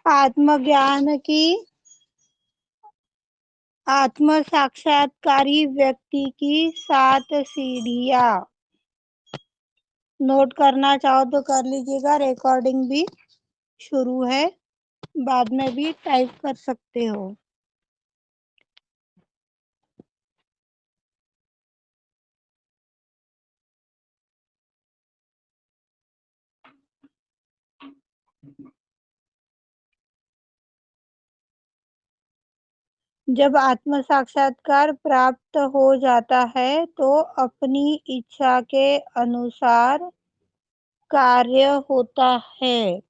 आत्म ज्ञान की आत्म साक्षात्कारी व्यक्ति की 7 सीढ़ियाँ। नोट करना चाहो तो कर लीजिएगा, रिकॉर्डिंग भी शुरू है, बाद में भी टाइप कर सकते हो। जब आत्म साक्षात्कार प्राप्त हो जाता है तो अपनी इच्छा के अनुसार कार्य होता है।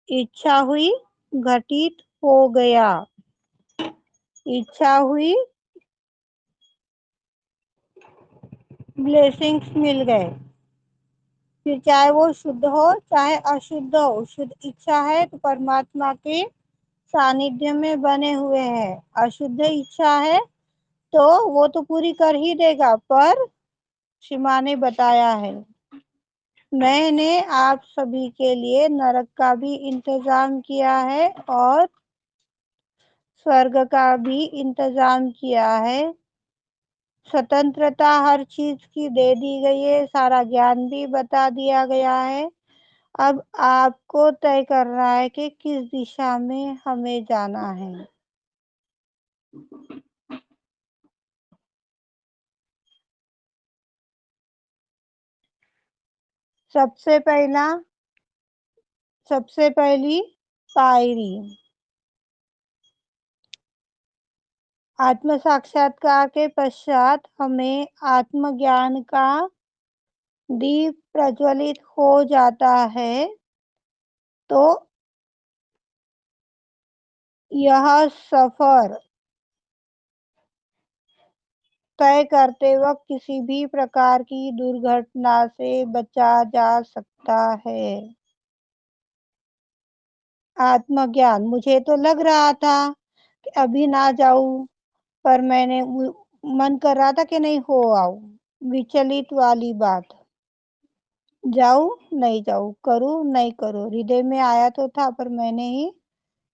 इच्छा हुई, घटित हो गया। इच्छा हुई, ब्लेसिंग्स मिल गए। फिर चाहे वो शुद्ध हो चाहे अशुद्ध हो, शुद्ध इच्छा है तो परमात्मा के सानिध्य में बने हुए हैं। अशुद्ध इच्छा है तो वो तो पूरी कर ही देगा, पर शिमा ने बताया है, मैंने आप सभी के लिए नरक का भी इंतजाम किया है और स्वर्ग का भी इंतजाम किया है। स्वतंत्रता हर चीज की दे दी गई है, सारा ज्ञान भी बता दिया गया है। अब आपको तय करना है कि किस दिशा में हमें जाना है। सबसे पहली पायरी, आत्म साक्षात्कार के पश्चात हमें आत्मज्ञान का दीप प्रज्वलित हो जाता है तो यह सफर तय करते वक्त किसी भी प्रकार की दुर्घटना से बचा जा सकता है। आत्मज्ञान, मुझे तो लग रहा था कि अभी ना जाऊं, पर मैंने मन कर रहा था कि नहीं हो आओ। विचलित वाली बात, जाऊं नहीं जाऊं, करूं नहीं करूं, हृदय में आया तो था पर मैंने ही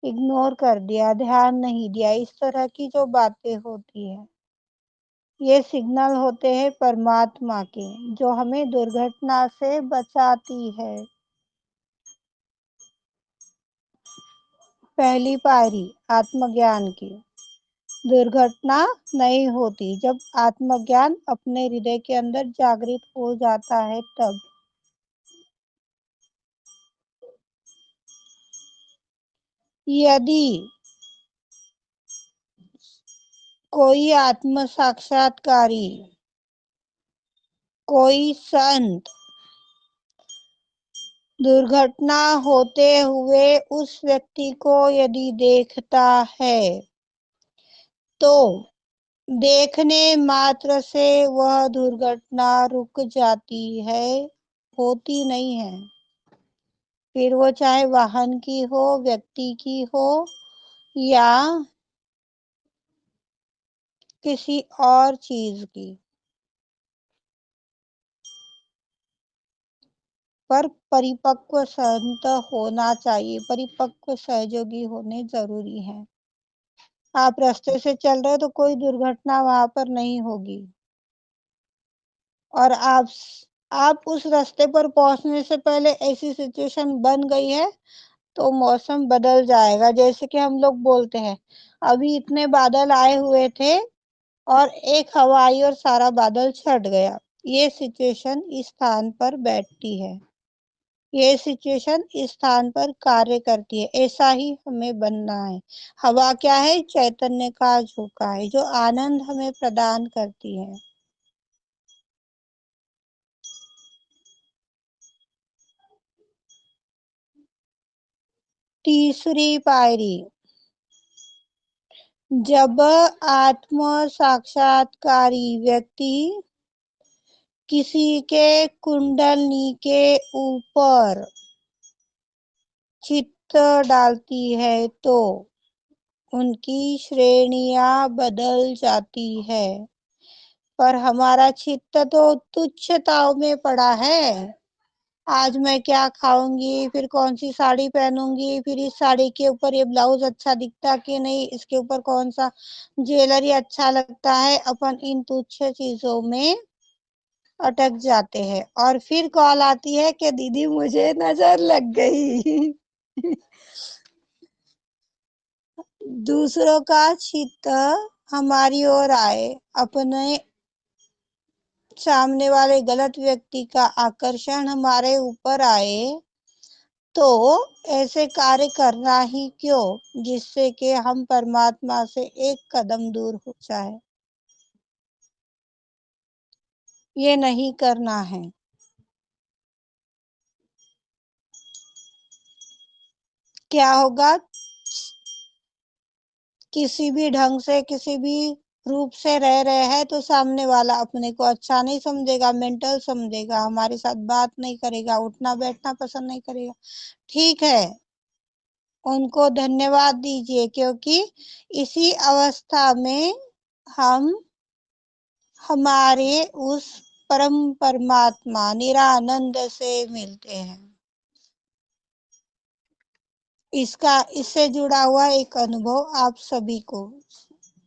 इग्नोर कर दिया, ध्यान नहीं दिया। इस तरह की जो बातें होती है ये सिग्नल होते हैं परमात्मा के, जो हमें दुर्घटना से बचाती है। पहली पायरी आत्मज्ञान की, दुर्घटना नहीं होती जब आत्मज्ञान अपने हृदय के अंदर जागृत हो जाता है तब। यदि कोई आत्म साक्षात्कारी, कोई संत दुर्घटना होते हुए उस व्यक्ति को यदि देखता है तो देखने मात्र से वह दुर्घटना रुक जाती है, होती नहीं है। फिर वो चाहे वाहन की हो, व्यक्ति की हो या किसी और चीज की, पर परिपक्व संत होना चाहिए, परिपक्व सहयोगी होने जरूरी है। आप रास्ते से चल रहे हो तो कोई दुर्घटना वहां पर नहीं होगी, और आप उस रास्ते पर पहुंचने से पहले ऐसी सिचुएशन बन गई है तो मौसम बदल जाएगा। जैसे कि हम लोग बोलते हैं अभी इतने बादल आए हुए थे और एक हवा आई और सारा बादल छट गया, ये सिचुएशन इस स्थान पर बैठती है, ये सिचुएशन इस स्थान पर कार्य करती है। ऐसा ही हमें बनना है। हवा क्या है? चैतन्य का झोंका है जो आनंद हमें प्रदान करती है। तीसरी पायरी, जब आत्म साक्षात्कारी व्यक्ति किसी के कुंडलनी के ऊपर चित्त डालती है तो उनकी श्रेणियां बदल जाती है। पर हमारा चित्त तो तुच्छताओं में पड़ा है, आज मैं क्या खाऊंगी, फिर कौन सी साड़ी पहनूंगी, फिर इस साड़ी के ऊपर ये ब्लाउज अच्छा दिखता कि नहीं, इसके ऊपर कौन सा ज्वेलरी अच्छा लगता है। अपन इन तुच्छ चीजों में अटक जाते हैं और फिर कॉल आती है कि दीदी मुझे नजर लग गई। दूसरों का चित्त हमारी ओर आए, अपने सामने वाले गलत व्यक्ति का आकर्षण हमारे ऊपर आए, तो ऐसे कार्य करना ही क्यों जिससे कि हम परमात्मा से एक कदम दूर हो जाए। ये नहीं करना है। क्या होगा, किसी भी ढंग से किसी भी रूप से रह रहे हैं तो सामने वाला अपने को अच्छा नहीं समझेगा, मेंटल समझेगा, हमारे साथ बात नहीं करेगा, उठना बैठना पसंद नहीं करेगा। ठीक है, उनको धन्यवाद दीजिए, क्योंकि इसी अवस्था में हम हमारे उस परम परमात्मा निरानंद से मिलते हैं। इससे जुड़ा हुआ एक अनुभव आप सभी को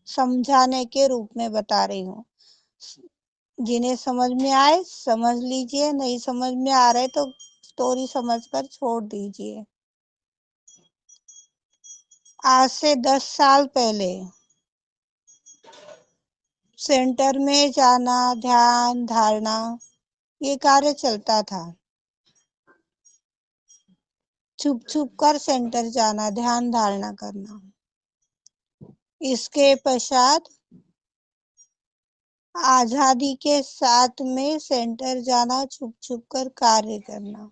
समझाने के रूप में बता रही हूँ। जिन्हें समझ में आए समझ लीजिए, नहीं समझ में आ रहे तो स्टोरी समझकर छोड़ दीजिए। आज से 10 साल पहले सेंटर में जाना, ध्यान धारणा, ये कार्य चलता था। छुप छुप कर सेंटर जाना, ध्यान धारणा करना। इसके पश्चात आजादी के साथ में सेंटर जाना, छुप छुप कर कार्य करना।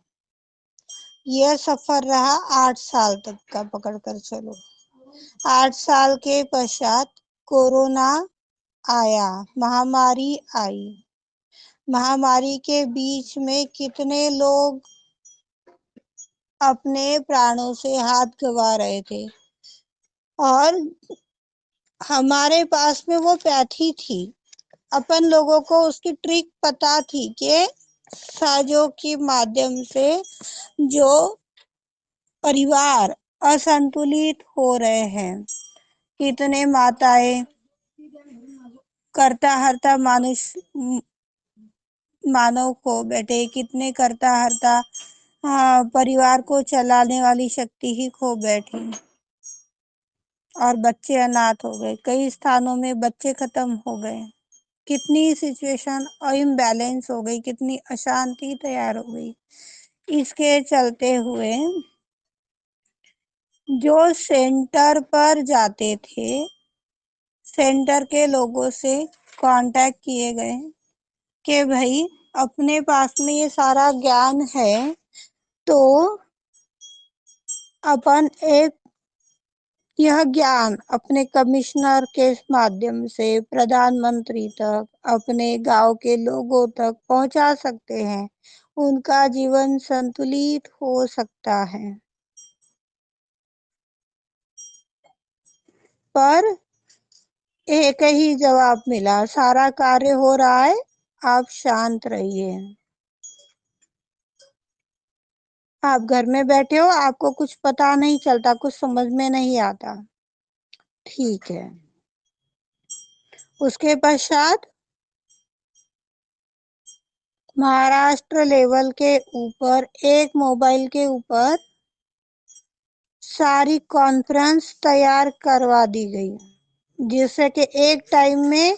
यह सफर रहा 8 साल तक का, पकड़ कर चलो। 8 साल के पश्चात कोरोना आया, महामारी आई। महामारी के बीच में कितने लोग अपने प्राणों से हाथ गंवा रहे थे, और हमारे पास में वो पैथी थी। अपन लोगों को उसकी ट्रिक पता थी कि साजों के माध्यम से जो परिवार असंतुलित हो रहे हैं, कितने माताएं करता हरता मानव को बैठे, कितने करता हरता परिवार को चलाने वाली शक्ति ही खो बैठी, और बच्चे अनाथ हो गए। कई स्थानों में बच्चे खत्म हो गए। कितनी सिचुएशन इम्बैलेंस हो गई, कितनी अशांति तैयार हो गई। इसके चलते हुए जो सेंटर पर जाते थे, सेंटर के लोगों से कांटेक्ट किए गए कि भाई अपने पास में ये सारा ज्ञान है, तो अपन एक यह ज्ञान अपने कमिश्नर के माध्यम से प्रधानमंत्री तक, अपने गांव के लोगों तक पहुंचा सकते हैं। उनका जीवन संतुलित हो सकता है। पर एक ही जवाब मिला, सारा कार्य हो रहा है, आप शांत रहिए। आप घर में बैठे हो, आपको कुछ पता नहीं चलता, कुछ समझ में नहीं आता। ठीक है। उसके पश्चात महाराष्ट्र लेवल के ऊपर एक मोबाइल के ऊपर सारी कॉन्फ्रेंस तैयार करवा दी गई, जिससे कि एक टाइम में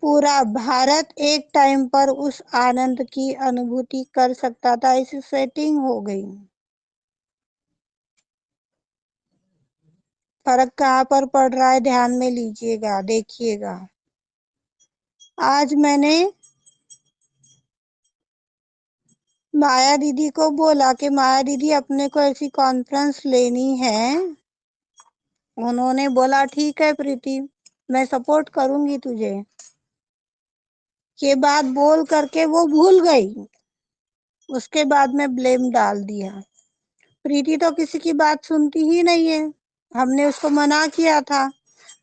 पूरा भारत एक टाइम पर उस आनंद की अनुभूति कर सकता था। ऐसी सेटिंग हो गई। फर्क कहाँ पर पड़ रहा है, ध्यान में लीजिएगा, देखिएगा। आज मैंने माया दीदी को बोला कि माया दीदी अपने को ऐसी कॉन्फ्रेंस लेनी है। उन्होंने बोला ठीक है प्रीति, मैं सपोर्ट करूंगी तुझे। ये बात बोल करके वो भूल गई। उसके बाद में ब्लेम डाल दिया। प्रीति तो किसी की बात सुनती ही नहीं है। हमने उसको मना किया था।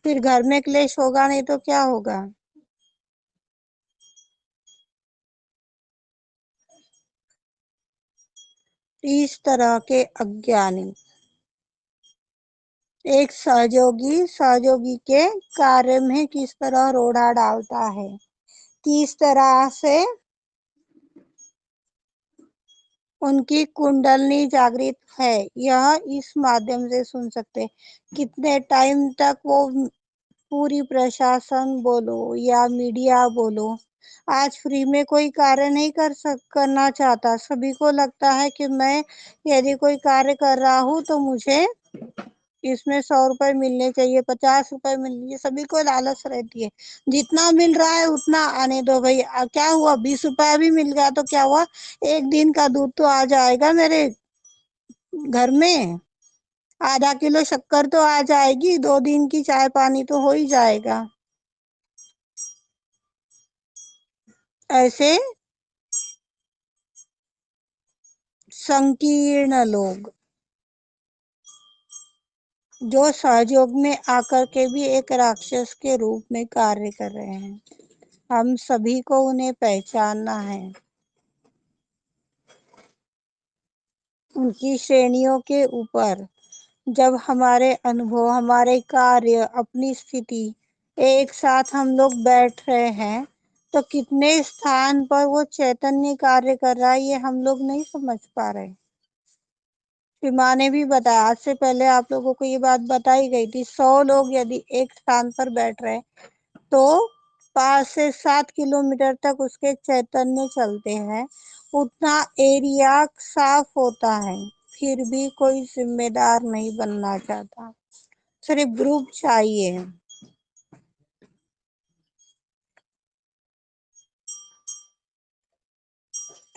फिर घर में क्लेश होगा नहीं तो क्या होगा। इस तरह के अज्ञानी एक सहयोगी के कार्य में किस तरह रोड़ा डालता है, किस तरह से उनकी कुंडलनी जागृत है, यह इस माध्यम से सुन सकते हैं। कितने टाइम तक वो पूरी प्रशासन बोलो या मीडिया बोलो आज फ्री में कोई कार्य नहीं करना चाहता। सभी को लगता है कि मैं यदि कोई कार्य कर रहा हूँ तो मुझे इसमें 100 रुपए मिलने चाहिए, 50 रुपए मिलने चाहिए, सभी को लालच रहती है। जितना मिल रहा है उतना आने दो भाई। क्या हुआ, 20 रुपया भी मिल गया तो क्या हुआ, एक दिन का दूध तो आ जाएगा मेरे घर में, आधा किलो शक्कर तो आ जाएगी, 2 दिन की चाय पानी तो हो ही जाएगा। ऐसे संकीर्ण लोग जो सहयोग में आकर के भी एक राक्षस के रूप में कार्य कर रहे हैं, हम सभी को उन्हें पहचानना है। उनकी श्रेणियों के ऊपर जब हमारे अनुभव, हमारे कार्य, अपनी स्थिति एक साथ हम लोग बैठ रहे हैं तो कितने स्थान पर वो चैतन्य कार्य कर रहा है ये हम लोग नहीं समझ पा रहे। फिर माँ ने भी बताया, आज से पहले आप लोगों को ये बात बताई गई थी, 100 लोग यदि एक स्थान पर बैठ रहे तो 5 से 7 किलोमीटर तक उसके चैतन्य चलते हैं, उतना एरिया साफ होता है। फिर भी कोई जिम्मेदार नहीं बनना चाहता, सिर्फ ग्रुप चाहिए।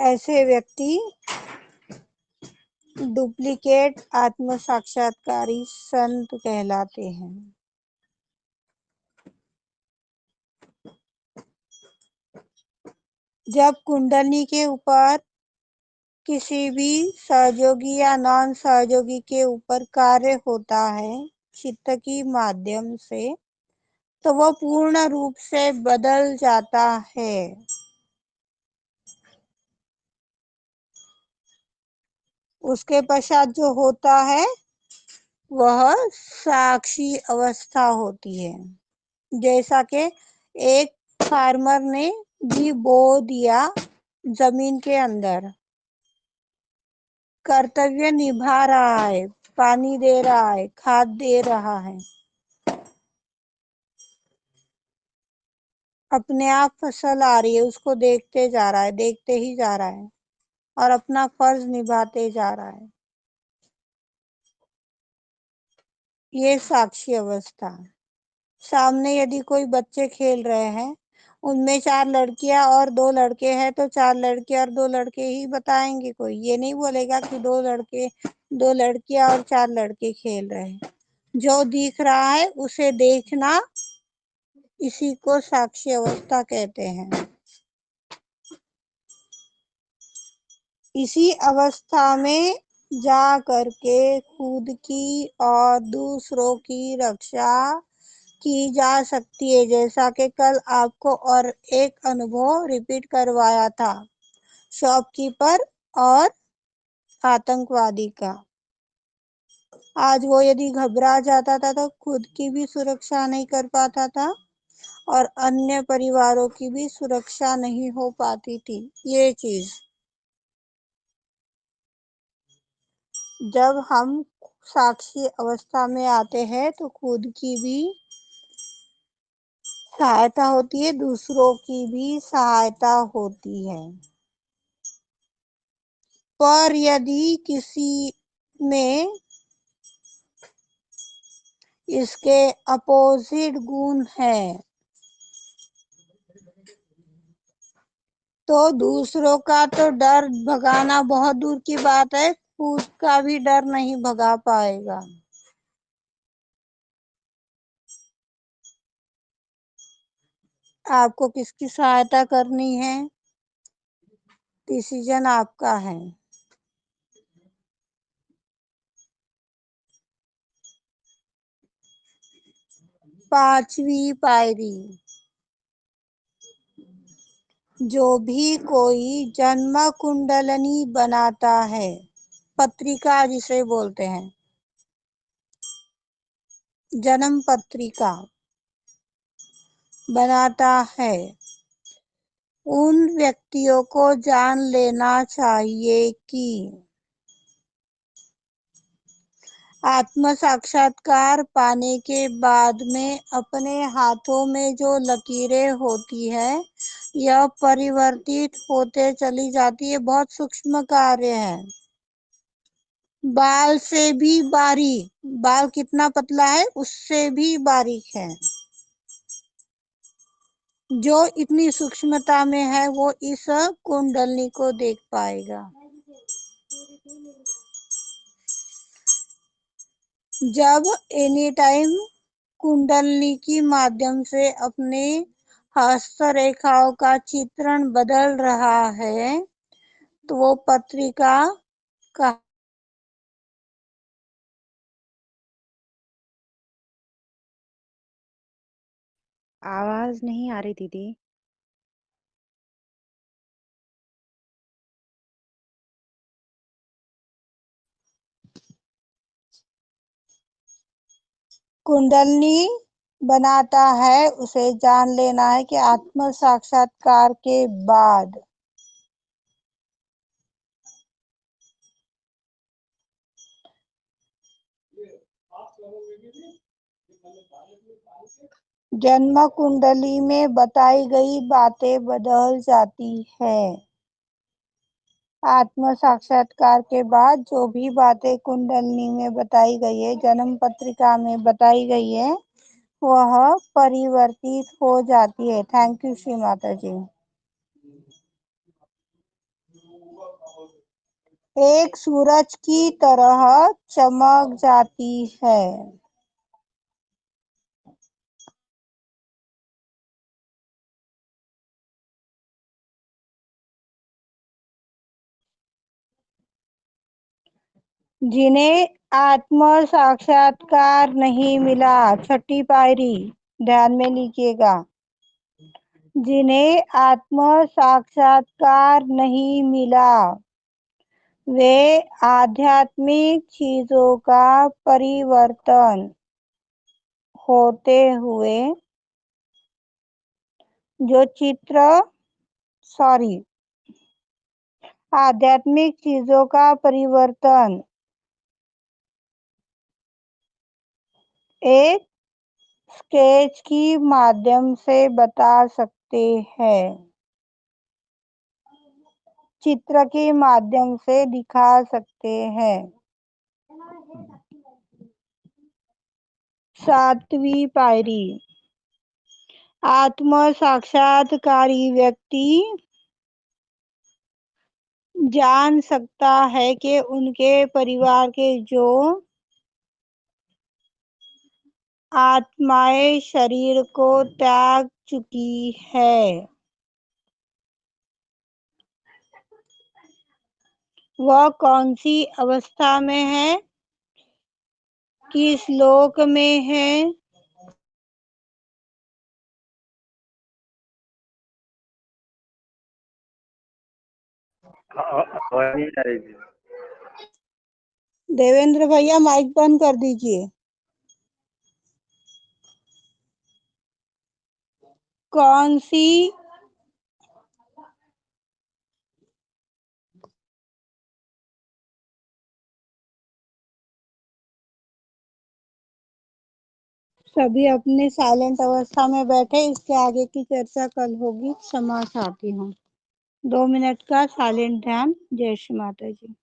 ऐसे व्यक्ति डुप्लीकेट आत्म साक्षात्कारी संत कहलाते हैं। जब कुंडली के ऊपर किसी भी सहयोगी या नॉन सहयोगी के ऊपर कार्य होता है चित्त की माध्यम से, तो वो पूर्ण रूप से बदल जाता है। उसके पश्चात जो होता है वह साक्षी अवस्था होती है। जैसा कि एक फार्मर ने भी बो दिया जमीन के अंदर, कर्तव्य निभा रहा है, पानी दे रहा है, खाद दे रहा है, अपने आप फसल आ रही है, उसको देखते जा रहा है, देखते ही जा रहा है और अपना फर्ज निभाते जा रहा है। ये साक्षी अवस्था। सामने यदि कोई बच्चे खेल रहे हैं, उनमें 4 लड़कियां और 2 लड़के हैं तो 4 लड़के और 2 लड़के ही बताएंगे। कोई ये नहीं बोलेगा कि 2 लड़के, 2 लड़कियां और 4 लड़के खेल रहे हैं। जो दिख रहा है उसे देखना, इसी को साक्षी अवस्था कहते हैं। इसी अवस्था में जा करके खुद की और दूसरों की रक्षा की जा सकती है। जैसा कि कल आपको और एक अनुभव रिपीट करवाया था, शॉपकीपर और आतंकवादी का। आज वो यदि घबरा जाता था तो खुद की भी सुरक्षा नहीं कर पाता था और अन्य परिवारों की भी सुरक्षा नहीं हो पाती थी। ये चीज जब हम साक्षी अवस्था में आते हैं तो खुद की भी सहायता होती है, दूसरों की भी सहायता होती है। पर यदि किसी में इसके अपोजिट गुण है तो दूसरों का तो डर भगाना बहुत दूर की बात है, खुद का भी डर नहीं भगा पाएगा। आपको किसकी सहायता करनी है, डिसीजन आपका है। पांचवी पायरी, जो भी कोई जन्म कुंडलनी बनाता है पत्रिका जिसे बोलते हैं, जन्म पत्रिका बनाता है, उन व्यक्तियों को जान लेना चाहिए कि आत्म साक्षात्कार पाने के बाद में अपने हाथों में जो लकीरें होती है यह परिवर्तित होते चली जाती है। बहुत सूक्ष्म कार्य है। बाल से भी बारीक, बाल कितना पतला है उससे भी बारीक है। जो इतनी सूक्ष्मता में है वो इस कुंडलनी को देख पाएगा। जब एनी टाइम कुंडलनी के माध्यम से अपने हस्तरेखाओं का चित्रण बदल रहा है तो वो पत्रिका का आवाज नहीं आ रही दीदी। कुंडलनी बनाता है, उसे जान लेना है कि आत्म साक्षात्कार के बाद जन्म कुंडली में बताई गई बातें बदल जाती है। आत्म साक्षात्कार के बाद जो भी बातें कुंडलनी में बताई गई है, जन्म पत्रिका में बताई गई है, वह परिवर्तित हो जाती है। थैंक यू श्री माता जी। एक सूरज की तरह चमक जाती है। जिन्हें आत्म साक्षात्कार नहीं मिला, छठी पायरी ध्यान में लीजिएगा, जिन्हें आत्म साक्षात्कार नहीं मिला वे आध्यात्मिक चीजों का परिवर्तन होते हुए जो चित्र आध्यात्मिक चीजों का परिवर्तन एक स्केच की माध्यम से बता सकते हैं, चित्र के माध्यम से दिखा सकते हैं। सातवीं पायरी, आत्म साक्षात्कारी व्यक्ति जान सकता है कि उनके परिवार के जो आत्माएं शरीर को त्याग चुकी है वह कौन सी अवस्था में है, किस लोक में है, आवाज नहीं आ रही थी। देवेंद्र भैया माइक बंद कर दीजिए। कौन सी सभी अपने साइलेंट अवस्था में बैठे, इसके आगे की चर्चा कल होगी। क्षमा चाहती हूँ। 2 मिनट का साइलेंट ध्यान। जय श्री माता जी।